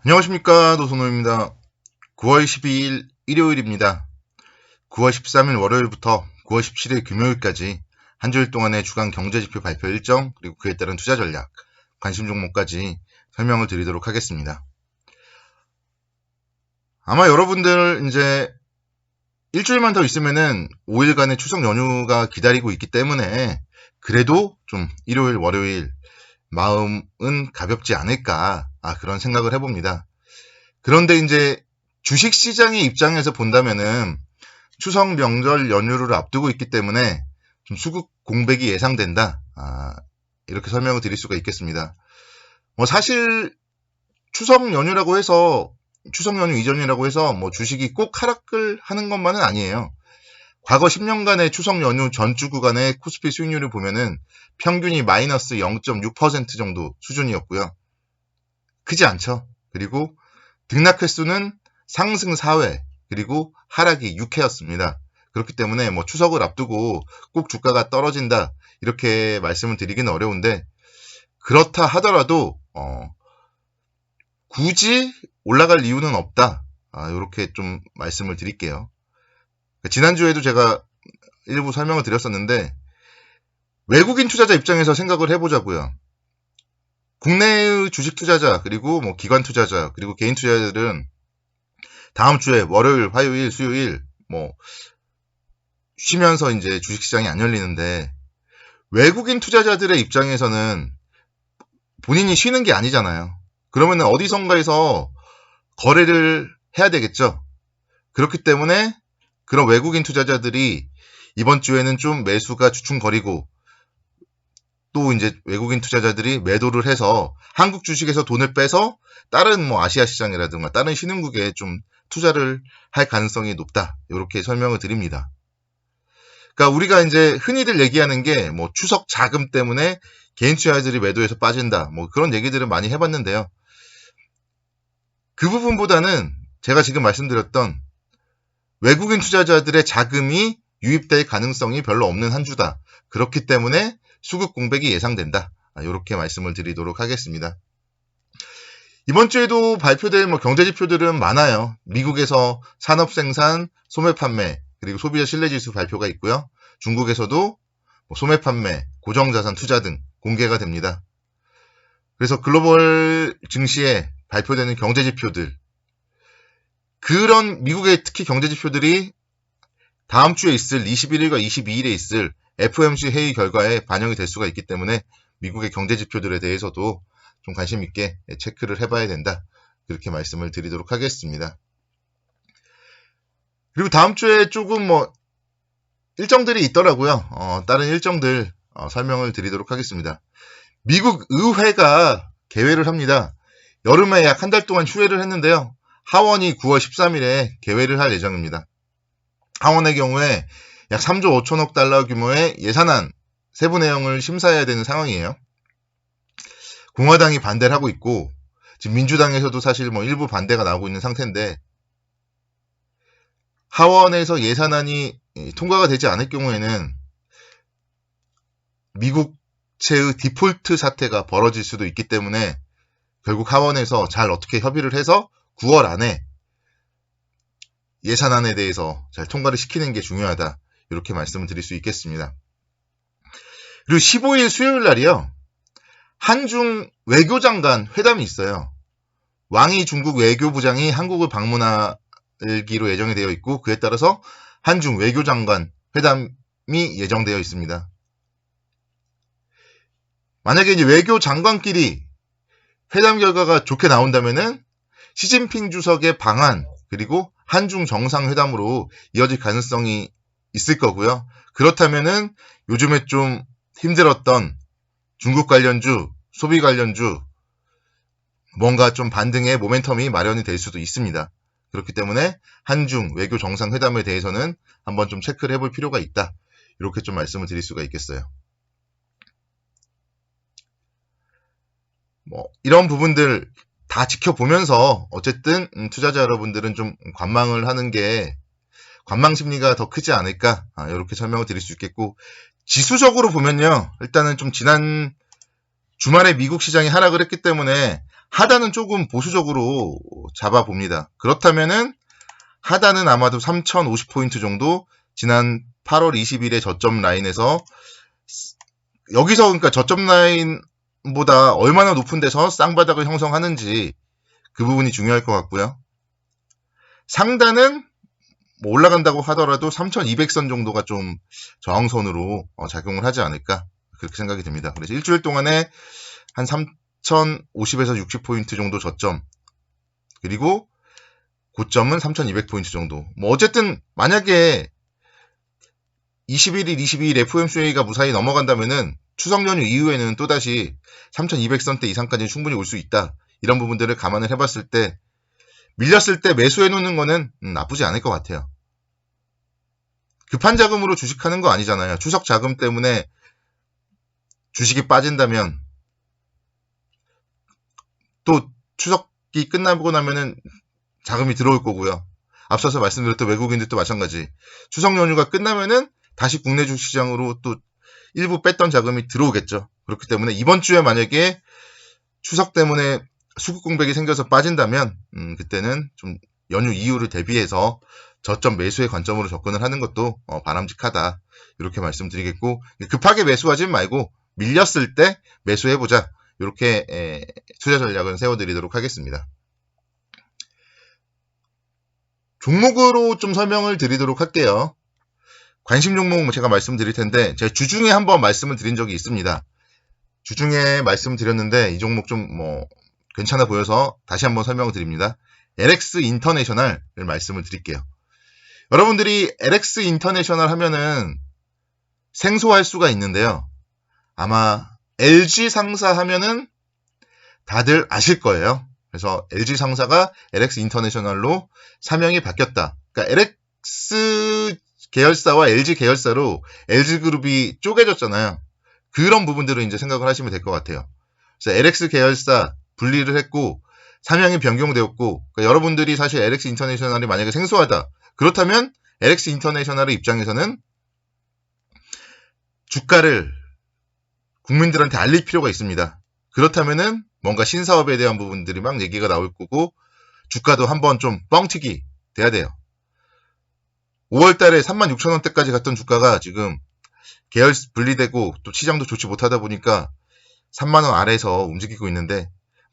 안녕하십니까, 노선호입니다. 9월 12일 일요일입니다. 9월 13일 월요일부터 9월 17일 금요일까지 한 주일 동안의 주간 경제지표 발표 일정, 그리고 그에 따른 투자 전략, 관심 종목까지 설명을 드리도록 하겠습니다. 아마 여러분들 이제 일주일만 더 있으면은 5일간의 추석 연휴가 기다리고 있기 때문에 그래도 좀 일요일, 월요일 마음은 가볍지 않을까, 그런 생각을 해봅니다. 그런데 이제 주식시장의 입장에서 본다면은 추석 명절 연휴를 앞두고 있기 때문에 좀 수급 공백이 예상된다. 이렇게 설명을 드릴 수가 있겠습니다. 사실 추석 연휴라고 해서 추석 연휴 이전이라고 해서 주식이 꼭 하락을 하는 것만은 아니에요. 과거 10년간의 추석 연휴 전주 구간의 코스피 수익률을 보면은 평균이 마이너스 0.6% 정도 수준이었고요. 크지 않죠. 그리고 등락 횟수는 상승 4회, 그리고 하락이 6회였습니다. 그렇기 때문에 추석을 앞두고 꼭 주가가 떨어진다, 이렇게 말씀을 드리기는 어려운데, 그렇다 하더라도 굳이 올라갈 이유는 없다, 이렇게 좀 말씀을 드릴게요. 지난주에도 제가 일부 설명을 드렸었는데, 외국인 투자자 입장에서 생각을 해보자고요. 국내의 주식 투자자, 그리고 기관 투자자, 그리고 개인 투자자들은 다음 주에 월요일, 화요일, 수요일 쉬면서 이제 주식시장이 안 열리는데, 외국인 투자자들의 입장에서는 본인이 쉬는 게 아니잖아요. 그러면 어디선가에서 거래를 해야 되겠죠. 그렇기 때문에 그런 외국인 투자자들이 이번 주에는 좀 매수가 주춤거리고, 또 이제 외국인 투자자들이 매도를 해서 한국 주식에서 돈을 빼서 다른 아시아 시장이라든가 다른 신흥국에 좀 투자를 할 가능성이 높다, 이렇게 설명을 드립니다. 그러니까 우리가 이제 흔히들 얘기하는 게 추석 자금 때문에 개인 투자자들이 매도해서 빠진다, 그런 얘기들을 많이 해봤는데요. 그 부분보다는 제가 지금 말씀드렸던 외국인 투자자들의 자금이 유입될 가능성이 별로 없는 한 주다. 그렇기 때문에 수급 공백이 예상된다, 이렇게 말씀을 드리도록 하겠습니다. 이번 주에도 발표될 경제지표들은 많아요. 미국에서 산업생산, 소매판매, 그리고 소비자 신뢰지수 발표가 있고요. 중국에서도 소매판매, 고정자산 투자 등 공개가 됩니다. 그래서 글로벌 증시에 발표되는 경제지표들, 그런 미국의 특히 경제지표들이 다음 주에 있을 21일과 22일에 있을 FOMC 회의 결과에 반영이 될 수가 있기 때문에 미국의 경제지표들에 대해서도 좀 관심 있게 체크를 해봐야 된다, 그렇게 말씀을 드리도록 하겠습니다. 그리고 다음 주에 조금 일정들이 있더라고요. 다른 일정들 설명을 드리도록 하겠습니다. 미국 의회가 개회를 합니다. 여름에 약 한 달 동안 휴회를 했는데요. 하원이 9월 13일에 개회를 할 예정입니다. 하원의 경우에 약 3조 5천억 달러 규모의 예산안 세부 내용을 심사해야 되는 상황이에요. 공화당이 반대를 하고 있고, 지금 민주당에서도 사실 일부 반대가 나오고 있는 상태인데, 하원에서 예산안이 통과가 되지 않을 경우에는 미국채의 디폴트 사태가 벌어질 수도 있기 때문에 결국 하원에서 잘 어떻게 협의를 해서 9월 안에 예산안에 대해서 잘 통과를 시키는 게 중요하다, 이렇게 말씀을 드릴 수 있겠습니다. 그리고 15일 수요일 날이요, 한중 외교장관 회담이 있어요. 왕이 중국 외교부장이 한국을 방문하기로 예정이 되어 있고, 그에 따라서 한중 외교장관 회담이 예정되어 있습니다. 만약에 이제 외교장관끼리 회담 결과가 좋게 나온다면은 시진핑 주석의 방한, 그리고 한중 정상회담으로 이어질 가능성이 있을 거고요. 그렇다면은 요즘에 좀 힘들었던 중국 관련주, 소비 관련주 뭔가 좀 반등의 모멘텀이 마련이 될 수도 있습니다. 그렇기 때문에 한중 외교 정상회담에 대해서는 한번 좀 체크를 해볼 필요가 있다, 이렇게 좀 말씀을 드릴 수가 있겠어요. 이런 부분들 다 지켜보면서 어쨌든 투자자 여러분들은 좀 관망을 하는 게, 관망 심리가 더 크지 않을까, 이렇게 설명을 드릴 수 있겠고, 지수적으로 보면요, 일단은 좀 지난 주말에 미국 시장이 하락을 했기 때문에 하단은 조금 보수적으로 잡아봅니다. 그렇다면은 하단은 아마도 3050포인트 정도 지난 8월 20일의 저점 라인에서 여기서 그러니까 저점 라인보다 얼마나 높은 데서 쌍바닥을 형성하는지 그 부분이 중요할 것 같고요. 상단은 뭐 올라간다고 하더라도 3200선 정도가 좀 저항선으로 작용을 하지 않을까 그렇게 생각이 듭니다. 그래서 일주일 동안에 한 3050에서 60포인트 정도 저점 그리고 고점은 3200포인트 정도. 뭐 어쨌든 만약에 21일, 22일 FOMC가 무사히 넘어간다면은 추석 연휴 이후에는 또다시 3200선대 이상까지 충분히 올 수 있다. 이런 부분들을 감안을 해봤을 때 밀렸을 때 매수해놓는 거는 나쁘지 않을 것 같아요. 급한 자금으로 주식하는 거 아니잖아요. 추석 자금 때문에 주식이 빠진다면 또 추석이 끝나고 나면은 자금이 들어올 거고요. 앞서서 말씀드렸던 외국인들도 마찬가지. 추석 연휴가 끝나면은 다시 국내 주식시장으로 또 일부 뺐던 자금이 들어오겠죠. 그렇기 때문에 이번 주에 만약에 추석 때문에 수급 공백이 생겨서 빠진다면 그때는 좀 연휴 이후를 대비해서 저점 매수의 관점으로 접근을 하는 것도 바람직하다. 이렇게 말씀드리겠고 급하게 매수하지 말고 밀렸을 때 매수해보자. 이렇게 투자 전략을 세워드리도록 하겠습니다. 종목으로 좀 설명을 드리도록 할게요. 관심 종목 제가 말씀드릴 텐데 제가 주중에 한번 말씀을 드린 적이 있습니다. 주중에 말씀드렸는데 이 종목 좀 괜찮아 보여서 다시 한번 설명을 드립니다. LX 인터내셔널을 말씀을 드릴게요. 여러분들이 LX 인터내셔널 하면은 생소할 수가 있는데요. 아마 LG 상사 하면은 다들 아실 거예요. 그래서 LG 상사가 LX 인터내셔널로 사명이 바뀌었다. 그러니까 LX 계열사와 LG 계열사로 LG그룹이 쪼개졌잖아요. 그런 부분들을 이제 생각을 하시면 될 것 같아요. 그래서 LX 계열사 분리를 했고 사명이 변경되었고 그러니까 여러분들이 사실 LX 인터내셔널이 만약에 생소하다. 그렇다면 LX 인터내셔널의 입장에서는 주가를 국민들한테 알릴 필요가 있습니다. 그렇다면은 뭔가 신사업에 대한 부분들이 막 얘기가 나올 거고 주가도 한번 좀 뻥튀기 돼야 돼요. 5월 달에 36,000원대까지 갔던 주가가 지금 계열 분리되고 또 시장도 좋지 못하다 보니까 3만원 아래에서 움직이고 있는데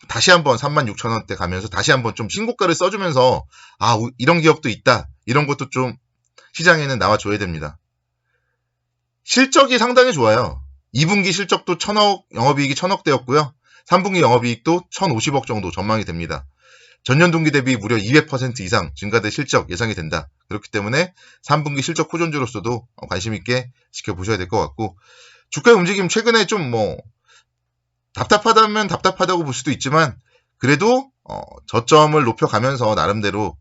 다시 한번 36,000원대 가면서 다시 한번 좀 신고가를 써주면서 이런 기업도 있다. 이런 것도 좀 시장에는 나와줘야 됩니다. 실적이 상당히 좋아요. 2분기 실적도 1,000억, 영업이익이 1,000억대였고요. 3분기 영업이익도 1,050억 정도 전망이 됩니다. 전년 동기 대비 무려 200% 이상 증가될 실적 예상이 된다. 그렇기 때문에 3분기 실적 호전주로서도 관심 있게 지켜보셔야 될 것 같고 주가의 움직임 최근에 좀 답답하다면 답답하다고 볼 수도 있지만 그래도 저점을 높여가면서 나름대로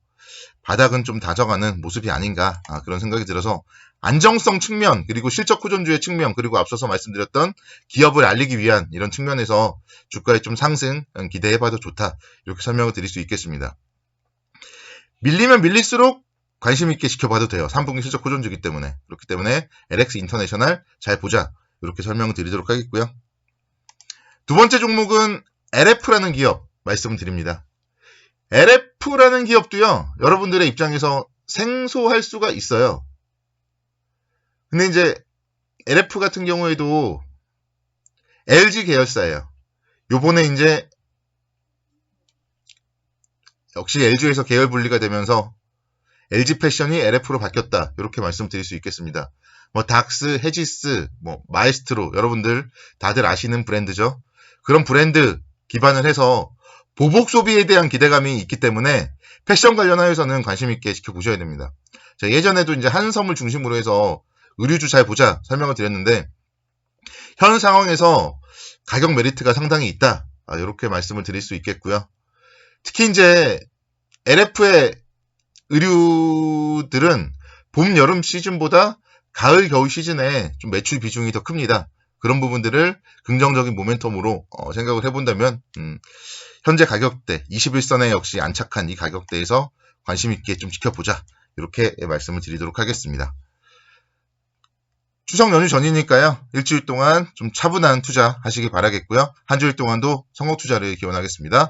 바닥은 좀 다져가는 모습이 아닌가 그런 생각이 들어서 안정성 측면 그리고 실적 호전주의 측면 그리고 앞서서 말씀드렸던 기업을 알리기 위한 이런 측면에서 주가의 좀 상승 기대해봐도 좋다 이렇게 설명을 드릴 수 있겠습니다. 밀리면 밀릴수록 관심 있게 지켜봐도 돼요. 3분기 실적 호전주이기 때문에 그렇기 때문에 LX 인터내셔널 잘 보자 이렇게 설명을 드리도록 하겠고요. 두 번째 종목은 LF라는 기업 말씀드립니다. LF라는 기업도요. 여러분들의 입장에서 생소할 수가 있어요. 근데 이제 LF 같은 경우에도 LG 계열사예요. 요번에 이제 역시 LG에서 계열 분리가 되면서 LG 패션이 LF로 바뀌었다. 이렇게 말씀드릴 수 있겠습니다. 닥스, 헤지스, 마에스트로 여러분들 다들 아시는 브랜드죠. 그런 브랜드 기반을 해서 보복 소비에 대한 기대감이 있기 때문에 패션 관련하여서는 관심 있게 지켜보셔야 됩니다. 제가 예전에도 이제 한섬을 중심으로 해서 의류주 잘 보자 설명을 드렸는데 현 상황에서 가격 메리트가 상당히 있다. 이렇게 말씀을 드릴 수 있겠고요. 특히 이제 LF의 의류들은 봄, 여름 시즌보다 가을, 겨울 시즌에 좀 매출 비중이 더 큽니다. 그런 부분들을 긍정적인 모멘텀으로 생각을 해본다면 현재 가격대 21선에 역시 안착한 이 가격대에서 관심 있게 좀 지켜보자. 이렇게 말씀을 드리도록 하겠습니다. 추석 연휴 전이니까요. 일주일 동안 좀 차분한 투자 하시기 바라겠고요. 한 주일 동안도 성공 투자를 기원하겠습니다.